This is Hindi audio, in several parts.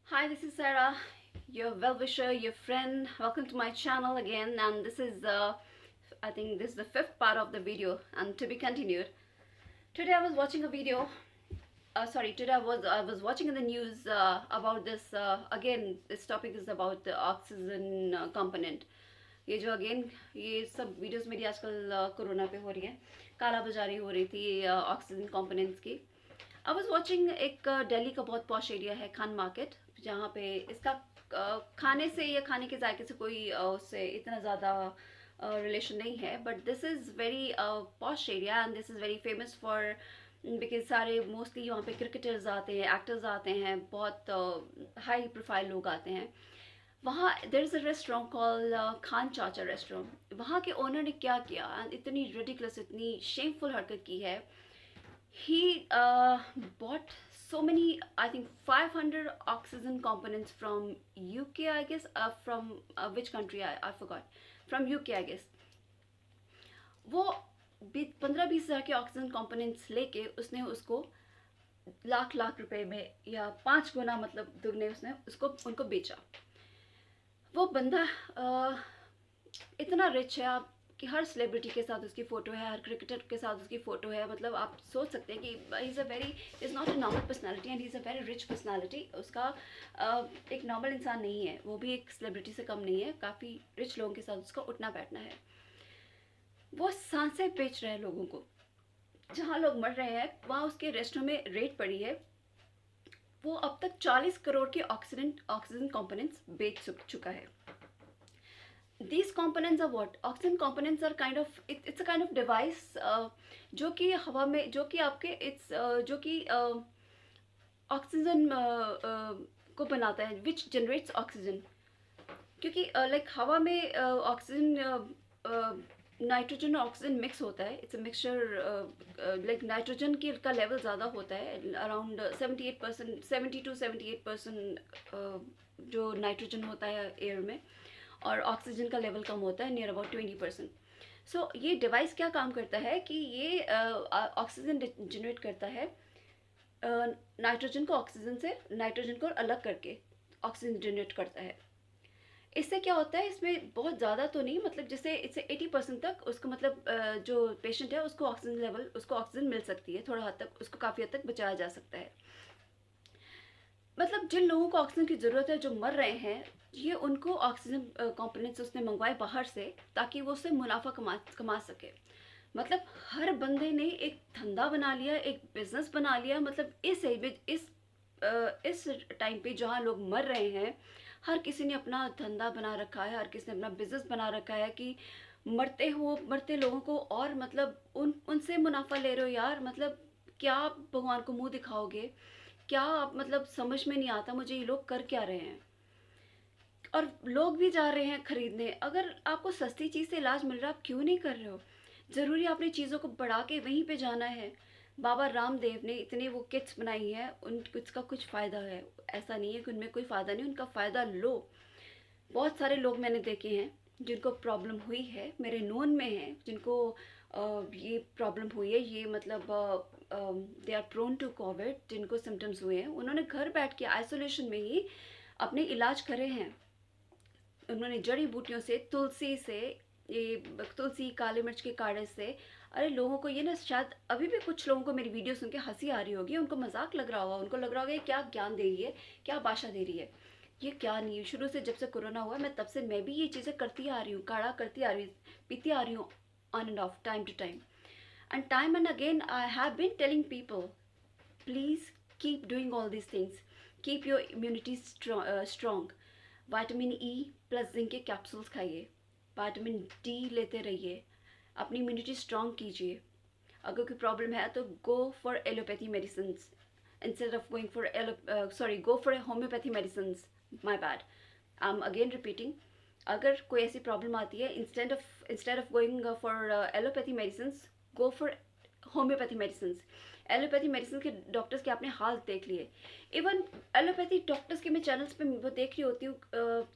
Hi, this is Sarah, your well-wisher, your friend. Welcome to my channel again, and this is I think this is the fifth part of the video, and to be continued. Today I was watching a video. Today I was watching in the news about this. Again, this topic is about the oxygen component. ये जो अगेन ये सब वीडियोस मेरी आजकल कोरोना पे हो रही है, काला बाजारी हो रही थी ऑक्सीजन कंपोनेंट्स की। आई वॉज वॉचिंग एक दिल्ली का बहुत पॉश एरिया है खान मार्केट, जहाँ पे इसका खाने से या खाने के जायके से कोई उससे इतना ज़्यादा रिलेशन नहीं है, but this is very posh area and this is very famous for because सारे मोस्टली वहाँ पे क्रिकेटर्स आते हैं, एक्टर्स आते हैं, बहुत हाई प्रोफाइल लोग आते हैं वहाँ। There is a restaurant call Khan चाचा रेस्टोरेंट। वहाँ के ओनर ने क्या किया, इतनी रिडिकुलस, इतनी शेमफुल हरकत की है। He bought so many, I think 500 oxygen components from UK, I guess, from which country, I forgot, from UK, I guess. वो 15-20 हज़ार के ऑक्सीजन कंपोनेंट्स लेके उसने उसको लाख लाख रुपए में या 5 गुना मतलब दुगने उसने उसको उनको बेचा। वो बंदा इतना रिच है आप कि हर सेलिब्रिटी के साथ उसकी फ़ोटो है, हर क्रिकेटर के साथ उसकी फ़ोटो है। मतलब आप सोच सकते हैं कि is not a normal personality and he is a very rich personality. उसका एक नॉर्मल इंसान नहीं है, वो भी एक सेलिब्रिटी से कम नहीं है। काफ़ी रिच लोगों के साथ उसका उठना बैठना है। वो सांसें बेच रहे हैं लोगों को, जहाँ लोग मर रहे हैं वहाँ उसके रेस्टोरेंट में रेट पड़ी है। वो अब तक 40 करोड़ के ऑक्सीजन कंपोनेंट्स बेच चुका है। These components are what? Oxygen components are kind of it's a kind of device जो कि हवा में, जो कि आपके जो कि ऑक्सीजन को बनाता है, which generates oxygen। क्योंकि लाइक हवा में ऑक्सीजन नाइट्रोजन और ऑक्सीजन मिक्स होता है। It's a mixture, like nitrogen की का लेवल ज़्यादा होता है, अराउंड 78%, 70 to 78% जो नाइट्रोजन होता है एयर में, और ऑक्सीजन का लेवल कम होता है, नियर अबाउट 20%। सो ये डिवाइस क्या काम करता है कि ये ऑक्सीजन जनरेट करता है, नाइट्रोजन को ऑक्सीजन से, नाइट्रोजन को अलग करके ऑक्सीजन जनरेट करता है। इससे क्या होता है, इसमें बहुत ज़्यादा तो नहीं, मतलब जैसे इससे 80% तक उसको, मतलब जो पेशेंट है उसको ऑक्सीजन लेवल, उसको ऑक्सीजन मिल सकती है, थोड़ा हद तक उसको काफ़ी हद तक बचाया जा सकता है। मतलब जिन लोगों को ऑक्सीजन की ज़रूरत है, जो मर रहे हैं, ये उनको ऑक्सीजन कंपोनेंट्स उसने मंगवाए बाहर से, ताकि वो उससे मुनाफा कमा सके। मतलब हर बंदे ने एक धंधा बना लिया, एक बिजनेस बना लिया। मतलब इस टाइम पे जहाँ लोग मर रहे हैं, हर किसी ने अपना धंधा बना रखा है, हर किसी ने अपना बिजनेस बना रखा है कि मरते लोगों को, और मतलब उनसे मुनाफा ले रहे हो यार। मतलब क्या आप भगवान को मुंह दिखाओगे? क्या आप, मतलब समझ में नहीं आता मुझे ये लोग कर क्या रहे हैं। और लोग भी जा रहे हैं खरीदने। अगर आपको सस्ती चीज़ से इलाज मिल रहा है, आप क्यों नहीं कर रहे हो? ज़रूरी आपने चीज़ों को बढ़ा के वहीं पे जाना है? बाबा रामदेव ने इतने वो किट्स बनाई हैं, उन किट्स का कुछ फ़ायदा है? ऐसा नहीं है कि उनमें कोई फ़ायदा नहीं, उनका फ़ायदा लो। बहुत सारे लोग मैंने देखे हैं जिनको प्रॉब्लम हुई है, मेरे नोन में हैं जिनको ये प्रॉब्लम हुई है। ये मतलब they are prone to covid, जिनको सिम्टम्स हुए हैं, उन्होंने घर बैठ के आइसोलेशन में ही अपने इलाज करे हैं। उन्होंने जड़ी बूटियों से, तुलसी से, ये तुलसी, काली मिर्च के काढ़े से। अरे लोगों को ये ना, शायद अभी भी कुछ लोगों को मेरी वीडियो सुन के हंसी आ रही होगी, उनको मजाक लग रहा होगा, उनको लग रहा होगा ये क्या ज्ञान दे रही है, क्या भाषा दे रही है। ये क्या नहीं, शुरू से जब से कोरोना हुआ मैं तब से मैं भी ये चीज़ें करती आ रही हूँ, काढ़ा करती आ रही हूँ, पीती आ रही हूँ, on and off, time to time. And time and again I have been telling people, please keep doing all these things, keep your immunity strong. Vitamin E plus zinc के कैप्सूल्स खाइए, विटामिन डी लेते रहिए, अपनी इम्यूनिटी स्ट्रॉन्ग कीजिए। अगर कोई प्रॉब्लम है तो go for allopathy medicine instead of going for go for homeopathy medicine. My bad, I am again repeating. अगर कोई ऐसी प्रॉब्लम आती है, instead of going for allopathy medicine, go for homeopathy medicine. Allopathy medicine के डॉक्टर्स के आपने हाल देख लिए। इवन एलोपैथी डॉक्टर्स के मैं चैनल्स पे वो देख रही होती हूँ,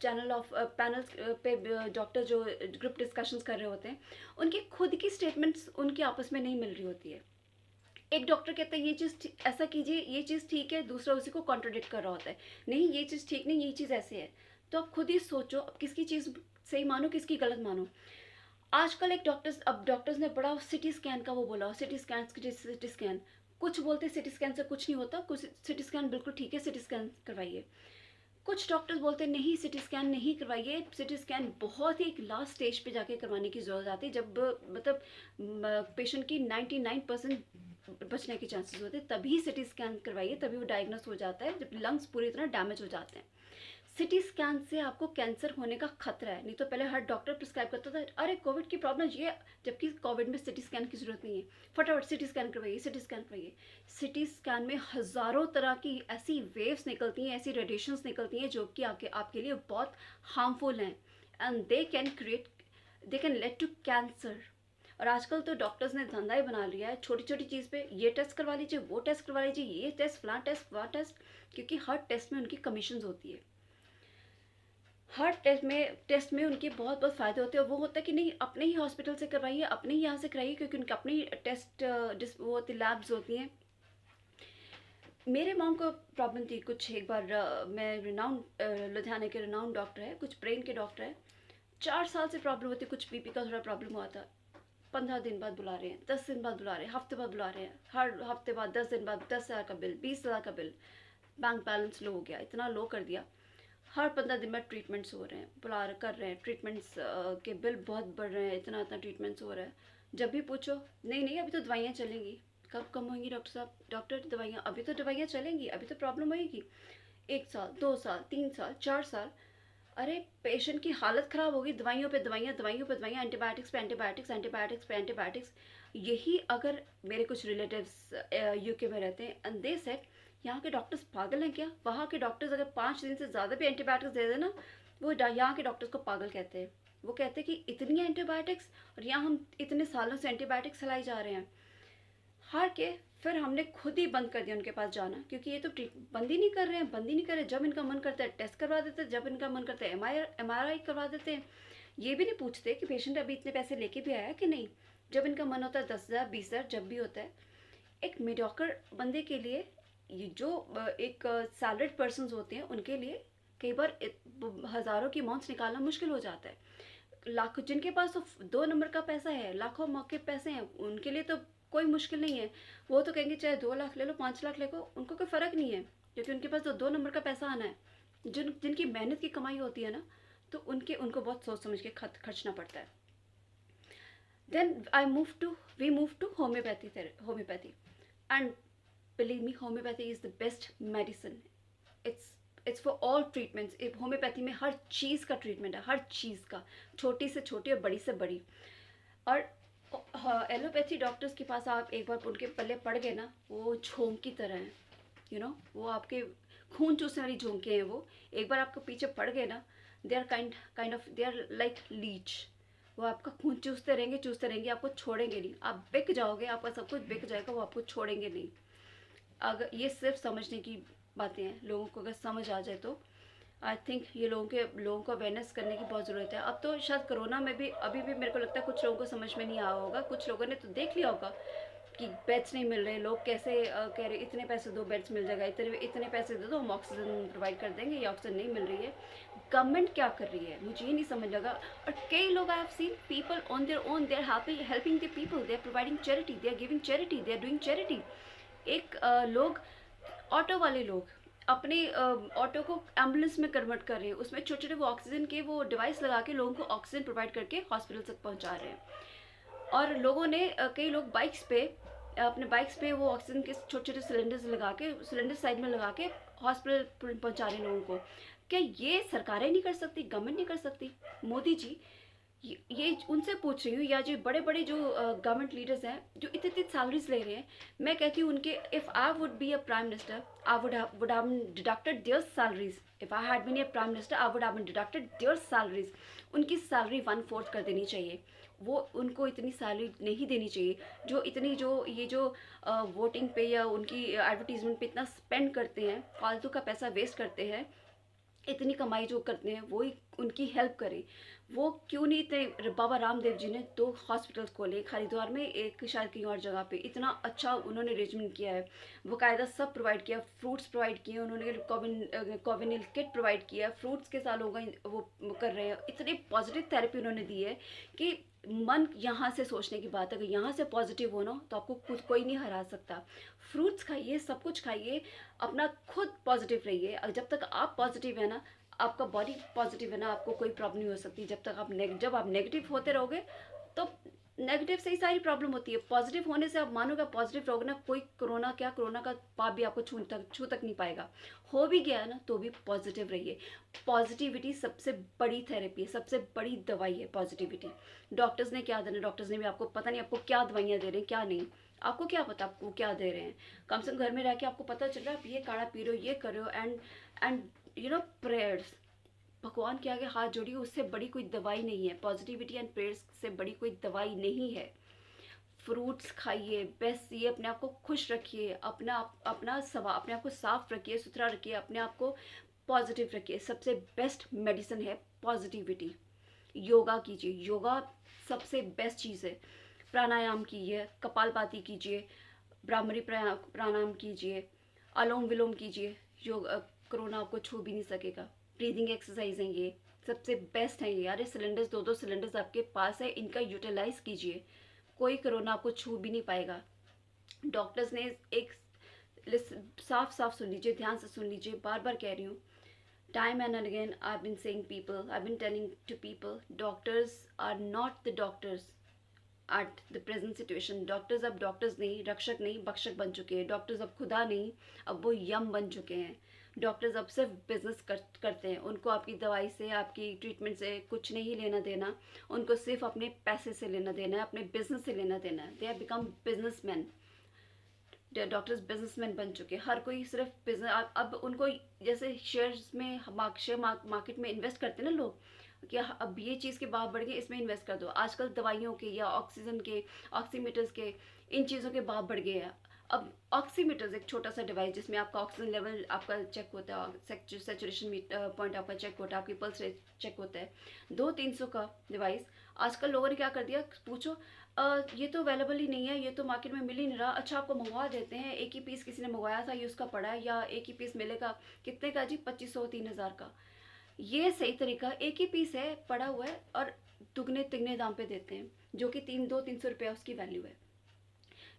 चैनल ऑफ पैनल्स पे डॉक्टर जो ग्रुप डिस्कशंस कर रहे होते हैं, उनकी खुद की स्टेटमेंट्स उनके आपस में नहीं मिल रही होती है। एक डॉक्टर कहता है ये चीज़ ऐसा कीजिए, ये चीज़ ठीक है, दूसरा उसी को कॉन्ट्रोडिक्ट कर रहा होता है, नहीं ये चीज़ ठीक नहीं, ये चीज़ ऐसे है। तो आप खुद ही सोचो, अब किसकी चीज़ सही मानो, किसकी गलत मानो। आजकल एक डॉक्टर्स ने बड़ा सिटी स्कैन का वो बोला, सिटी स्कैन, कुछ बोलते सिटी स्कैन से कुछ नहीं होता, कुछ सिटी स्कैन बिल्कुल ठीक है, सिटी स्कैन करवाइए। कुछ डॉक्टर्स बोलते हैं नहीं सिटी स्कैन नहीं करवाइए, सिटी स्कैन बहुत ही एक लास्ट स्टेज पे जाके करवाने की ज़रूरत आती है, जब मतलब पेशेंट की 99% बचने के चांसेस होते हैं, तभी सिटी स्कैन करवाइए, तभी वो डायग्नोस हो जाता है जब लंग्स पूरी तरह डैमेज हो जाते हैं। सिटी स्कैन से आपको कैंसर होने का खतरा है, नहीं तो पहले हर डॉक्टर प्रिस्क्राइब करता था अरे कोविड की प्रॉब्लम ये, जबकि कोविड में सिटी स्कैन की जरूरत नहीं है, फटाफट सिटी स्कैन करवाइए, सिटी स्कैन करवाइए। सिटी स्कैन में हज़ारों तरह की ऐसी वेव्स निकलती हैं, ऐसी रेडिएशंस निकलती हैं जो कि आपके लिए बहुत हार्मफुल हैं, and they can lead to cancer. और आजकल तो डॉक्टर्स ने धंधा ही बना लिया है, छोटी छोटी चीज़ पे ये टेस्ट करवा लीजिए, वो टेस्ट करवा लीजिए, ये टेस्ट फलां टेस्ट वहाँ टेस्ट, क्योंकि हर टेस्ट में उनकी कमीशन होती है, हर टेस्ट में उनके बहुत बहुत फ़ायदे होते हैं। और वो होता है कि नहीं अपने ही हॉस्पिटल से करवाइए, अपने ही यहाँ से कराइए, क्योंकि उनके अपनी टेस्ट वो होती लैब्स होती हैं। मेरे मॉम को प्रॉब्लम थी कुछ, एक बार मैं लुधियाना के रिनाउंड डॉक्टर है, कुछ ब्रेन के डॉक्टर है, 4 साल से प्रॉब्लम होती, कुछ बीपी का थोड़ा प्रॉब्लम हुआ था, 15 दिन बाद बुला रहे हैं, 10 दिन बाद बुला रहे हैं, हफ्ते बाद बुला रहे हैं, हर हफ्ते बाद 10 दिन बाद 10,000 का बिल, 20,000 का बिल, बैंक बैलेंस लो हो गया, इतना लो कर दिया। हर 15 दिन में ट्रीटमेंट्स हो रहे हैं, कर रहे हैं ट्रीटमेंट्स, के बिल बहुत बढ़ रहे हैं, इतना इतना ट्रीटमेंट्स हो रहा है। जब भी पूछो नहीं नहीं अभी तो दवाइयाँ चलेंगी, कब कम होंगी डॉक्टर साहब, डॉक्टर दवाइयाँ अभी तो दवाइयाँ चलेंगी, अभी तो प्रॉब्लम होएगी, 1 साल 2 साल 3 साल 4 साल। अरे पेशेंट की हालत ख़राब होगी, दवाइयों पे दवाइयाँ, दवाइयों पे दवाइयाँ, एंटीबायोटिक्स पे एंटीबायोटिक्स, एंटीबायोटिक्स पे एंटीबायोटिक्स। यही अगर मेरे कुछ रिलेटिव्स यूके में रहते हैं, एंड दे सेड यहाँ के डॉक्टर्स पागल हैं क्या, वहाँ के डॉक्टर्स अगर 5 दिन से ज़्यादा भी एंटीबायोटिक्स दे देना, वो यहाँ के डॉक्टर्स को पागल कहते हैं। वो कहते हैं कि इतनी एंटीबायोटिक्स, और यहाँ हम इतने सालों से एंटीबायोटिक्स चलाई जा रहे हैं। हार के फिर हमने खुद ही बंद कर दिया उनके पास जाना, क्योंकि ये तो बंद ही नहीं कर रहे हैं, बंद ही नहीं कर रहे। जब इनका मन करता है टेस्ट करवा देते हैं, जब इनका मन करता है MRI करवा देते हैं। ये भी नहीं पूछते कि पेशेंट अभी इतने पैसे लेके भी आया कि नहीं। जब इनका मन होता है 10,000 20,000 जब भी होता है। एक मीडियोकर बंदे के लिए, ये जो एक सैलरीड पर्सन्स होते हैं उनके लिए कई बार हज़ारों की अमाउंट्स निकालना मुश्किल हो जाता है। लाखों जिनके पास तो 2 नंबर का पैसा है, लाखों मौके पैसे हैं, उनके लिए तो कोई मुश्किल नहीं है। वो तो कहेंगे चाहे 2 लाख ले लो 5 लाख ले लो, उनको कोई फ़र्क नहीं है, क्योंकि उनके पास तो 2 नंबर का पैसा आना है। जिनकी मेहनत की कमाई होती है ना, तो उनको बहुत सोच समझ के खर्चना पड़ता है। Then we move to homeopathy, and believe me homeopathy is the best medicine. It's for all treatments. Homeopathy में हर चीज़ का ट्रीटमेंट है, हर चीज़ का, छोटी से छोटी और बड़ी से बड़ी। और एलोपैथी डॉक्टर्स के पास आप एक बार उनके पल्ले पड़ गए ना, वो झोंक की तरह हैं, वो आपके खून चूसने वाली झोंके हैं। वो एक बार आपके पीछे पड़ गए ना, they are kind of they are like leech. वो आपका खून चूसते रहेंगे, आपको छोड़ेंगे नहीं। आप बिक जाओगे, आपका सब कुछ बिक जाएगा, वो आपको छोड़ेंगे नहीं। अगर ये सिर्फ समझने की बातें हैं, लोगों को अगर समझ आ जाए तो आई थिंक ये लोगों को अवेयरनेस करने की बहुत ज़रूरत है। अब तो शायद कोरोना में भी अभी भी मेरे को लगता है कुछ लोगों को समझ में नहीं आया होगा, कुछ लोगों ने तो देख लिया होगा कि बेड्स नहीं मिल रहे, लोग कैसे कह रहे इतने पैसे दो बेड्स मिल जाएगा, इतने पैसे दे दो हम ऑक्सीजन प्रोवाइड कर देंगे, ये ऑक्सीजन नहीं मिल रही है। गवर्नमेंट क्या कर रही है मुझे ये नहीं समझ लगा। और कई लोग I have seen people on their own, they are helping the people, they are providing charity, they are giving charity, they are doing charity. एक लोग, ऑटो वाले लोग अपने ऑटो को एम्बुलेंस में कन्वर्ट कर रहे हैं, उसमें छोटे छोटे वो ऑक्सीजन के वो डिवाइस लगा के लोगों को ऑक्सीजन प्रोवाइड करके हॉस्पिटल तक पहुंचा रहे हैं। और लोगों ने कई लोग अपने बाइक्स पे वो ऑक्सीजन के छोटे छोटे सिलेंडर साइड में लगा के हॉस्पिटल पहुंचा रहे हैं लोगों को। क्या ये सरकारें नहीं कर सकती, गवर्नमेंट नहीं कर सकती? मोदी जी, ये उनसे पूछ रही हूँ, या जो बड़े बड़े जो गवर्नमेंट लीडर्स हैं जो इतनी इतनी सैलरीज ले रहे हैं, मैं कहती हूँ उनके, if I would be a prime minister I would have deducted their salaries. If I had been a prime minister I would have deducted their salaries. उनकी सैलरी 1/4 कर देनी चाहिए। वो उनको इतनी सैलरी नहीं देनी चाहिए जो ये जो वोटिंग पे या उनकी एडवर्टीजमेंट पे इतना स्पेंड करते हैं, फालतू का पैसा वेस्ट करते हैं। इतनी कमाई जो करते हैं वो ही उनकी हेल्प करें। वो क्यों नहीं इतने, बाबा रामदेव जी ने 2 हॉस्पिटल्स खोले, एक हरिद्वार में, एक शायद कहीं और जगह पे। इतना अच्छा उन्होंने अरेंजमेंट किया है, बाकायदा सब प्रोवाइड किया, फ्रूट्स प्रोवाइड किए उन्होंने, कोविनिल किट प्रोवाइड किया, फ्रूट्स के साथ लोग वो कर रहे हैं। इतनी पॉजिटिव थेरेपी उन्होंने दी है कि मन यहाँ से सोचने की बात है, अगर यहाँ से पॉजिटिव होना तो आपको कुछ कोई नहीं हरा सकता। फ्रूट्स खाइए, सब कुछ खाइए, अपना खुद पॉजिटिव रहिए। जब तक आप पॉजिटिव है ना, आपका बॉडी पॉजिटिव है ना, आपको कोई प्रॉब्लम नहीं हो सकती। जब तक आप जब आप नेगेटिव होते रहोगे तो नेगेटिव से ही सारी प्रॉब्लम होती है। पॉजिटिव होने से आप मानोगे, पॉजिटिव रहोगे ना, कोई कोरोना क्या, कोरोना का पाप भी आपको छू तक नहीं पाएगा। हो भी गया ना तो भी पॉजिटिव रहिए। पॉजिटिविटी सबसे बड़ी थेरेपी है, सबसे बड़ी दवाई है पॉजिटिविटी। डॉक्टर्स ने क्या देना, डॉक्टर्स ने भी आपको पता नहीं आपको क्या दवाइयाँ दे रहे हैं क्या नहीं, आपको क्या पता आपको क्या दे रहे हैं। कम से कम घर में रह के आपको पता चल रहा है आप ये काढ़ा पी रहे हो, ये कर रहे हो। एंड यू नो प्रेयर्स, भगवान के आगे हाथ जोड़िए, उससे बड़ी कोई दवाई नहीं है। पॉजिटिविटी एंड प्रेयर्स से बड़ी कोई दवाई नहीं है। फ्रूट्स खाइए, बेस्ट ये, अपने आप को खुश रखिए, अपने आप को साफ रखिए, सुथरा रखिए, अपने आप को पॉजिटिव रखिए। सबसे बेस्ट मेडिसिन है पॉजिटिविटी। योगा कीजिए, योगा सबसे बेस्ट चीज़ है। प्राणायाम कीजिए, कपालभाति कीजिए, ब्राह्मरी प्राणायाम कीजिए, अनुलोम विलोम कीजिए। कोरोना आपको छू भी नहीं सकेगा। ब्रीदिंग एक्सरसाइज हैं ये, सबसे बेस्ट हैं ये यार। ये सिलेंडर्स, 2 सिलेंडर्स आपके पास है, इनका यूटिलाइज कीजिए, कोई कोरोना आपको छू भी नहीं पाएगा। डॉक्टर्स ने एक साफ साफ सुन लीजिए, ध्यान से सुन लीजिए, बार बार कह रही हूँ। Time and again I've been saying people, I've been telling to people, doctors are not the doctors at the present situation. Doctors अब डॉक्टर्स नहीं, रक्षक नहीं, भक्षक बन चुके हैं। डॉक्टर्स अब खुदा नहीं, अब वो यम बन चुके हैं। डॉक्टर्स अब सिर्फ बिजनेस करते हैं। उनको आपकी दवाई से, आपकी ट्रीटमेंट से कुछ नहीं लेना देना, उनको सिर्फ अपने पैसे से लेना देना है, अपने बिजनेस से लेना देना है। They have become businessman. Doctors businessman बन चुके हैं। हर कोई सिर्फ बिजनेस, अब उनको जैसे शेयर्स में, शेयर मार्केट में इन्वेस्ट करते हैं ना लोग, कि अब ये चीज़ के भाव बढ़ गए, इसमें इन्वेस्ट कर दो। आजकल दवाइयों के या ऑक्सीजन के, ऑक्सीमीटर्स के, इन चीज़ों के भाव बढ़ गए हैं। अब ऑक्सीमीटर्स एक छोटा सा डिवाइस जिसमें आपका ऑक्सीजन लेवल आपका चेक होता है, सेचुरेशन पॉइंट आपका चेक होता है, आपकी पल्स रेट चेक होता है। 200-300 का डिवाइस आजकल लोगों ने क्या कर दिया, पूछो ये तो अवेलेबल ही नहीं है, ये तो मार्केट में मिल ही नहीं रहा। अच्छा आपको मंगवा देते हैं, एक ही पीस किसी ने मंगवाया था, ये उसका पड़ा है, या एक ही पीस मिलेगा कितने का जी, 2500-3000 का। ये सही तरीका, एक ही पीस है पड़ा हुआ है और दुगने तिगने दाम पे देते हैं, जो कि 200-300 रुपया उसकी वैल्यू है।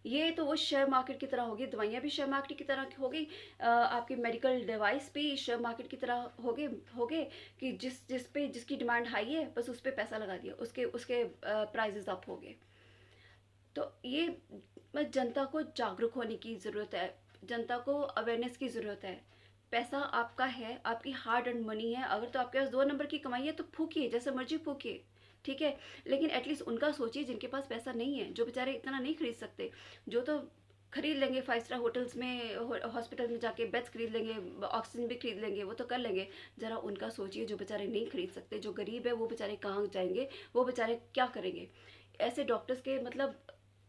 ये तो वो शेयर मार्केट की तरह होगी, दवाइयाँ भी शेयर मार्केट की तरह हो गई, आपकी मेडिकल डिवाइस भी शेयर मार्केट की तरह हो गए कि जिसकी डिमांड हाई है बस उस पर पैसा लगा दिया, उसके प्राइजेस अप हो गए। तो ये जनता को जागरूक होने की ज़रूरत है, जनता को अवेयरनेस की ज़रूरत है। पैसा आपका है, आपकी हार्ड अर्न मनी है। अगर तो आपके पास 2 नंबर की कमाई है तो फूकिए, जैसे मर्जी फूकिए, ठीक है। लेकिन एटलीस्ट उनका सोचिए जिनके पास पैसा नहीं है, जो बेचारे इतना नहीं खरीद सकते। जो तो खरीद लेंगे 5 स्टार होटल्स में, हॉस्पिटल में जाके बेड्स खरीद लेंगे, ऑक्सीजन भी खरीद लेंगे, वो तो कर लेंगे। ज़रा उनका सोचिए जो बेचारे नहीं खरीद सकते, जो गरीब है, वो बेचारे कहाँ जाएंगे, वो बेचारे क्या करेंगे। ऐसे डॉक्टर्स के मतलब,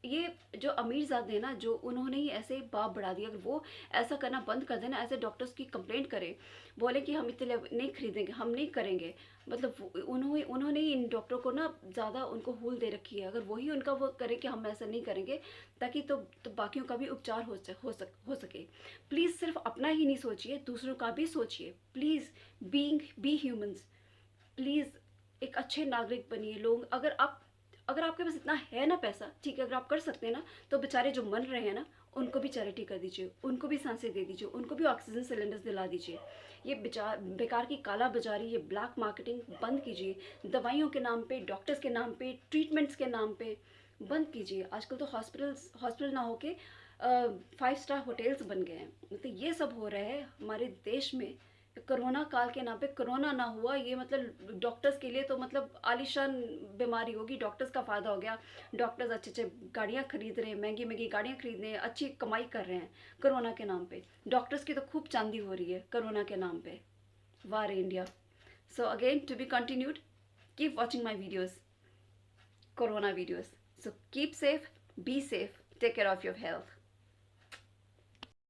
ये जो अमीरजादे हैं ना, जो उन्होंने ही ऐसे बाप बढ़ा दिया। अगर वो ऐसा करना बंद कर देना, ऐसे डॉक्टर्स की कंप्लेंट करें, बोले कि हम इतने नहीं खरीदेंगे, हम नहीं करेंगे, मतलब उन्होंने ही इन डॉक्टरों को ना ज़्यादा उनको हूल दे रखी है। अगर वही उनका वो करे कि हम ऐसा नहीं करेंगे, ताकि तो बाकियों का भी उपचार हो सके। प्लीज़ सिर्फ अपना ही नहीं सोचिए, दूसरों का भी सोचिए। प्लीज़ बी ह्यूमंस, प्लीज़ एक अच्छे नागरिक बनिए। लोग, अगर आपके पास इतना है ना पैसा, ठीक है, अगर आप कर सकते हैं ना, तो बेचारे जो मर रहे हैं ना, उनको भी चैरिटी कर दीजिए, उनको भी सांसें दे दीजिए, उनको भी ऑक्सीजन सिलेंडर्स दिला दीजिए। ये बेकार की काला बाजारी, ये ब्लैक मार्केटिंग बंद कीजिए। दवाइयों के नाम पे, डॉक्टर्स के नाम पे, ट्रीटमेंट्स के नाम पे बंद कीजिए। आजकल तो हॉस्पिटल ना होके 5 स्टार होटल्स बन गए हैं। मतलब ये सब हो रहा है हमारे देश में कोरोना काल के नाम पे। कोरोना ना हुआ ये मतलब डॉक्टर्स के लिए तो मतलब आलीशान बीमारी होगी, डॉक्टर्स का फ़ायदा हो गया। डॉक्टर्स अच्छे अच्छे गाड़ियाँ खरीद रहे हैं, महंगी महंगी गाड़ियाँ खरीद रहे हैं, अच्छी कमाई कर रहे हैं कोरोना के नाम पे। डॉक्टर्स की तो खूब चांदी हो रही है कोरोना के नाम पे। War India. So again, to be continued, keep watching my videos, corona videos. So keep safe, be safe, take care of your health.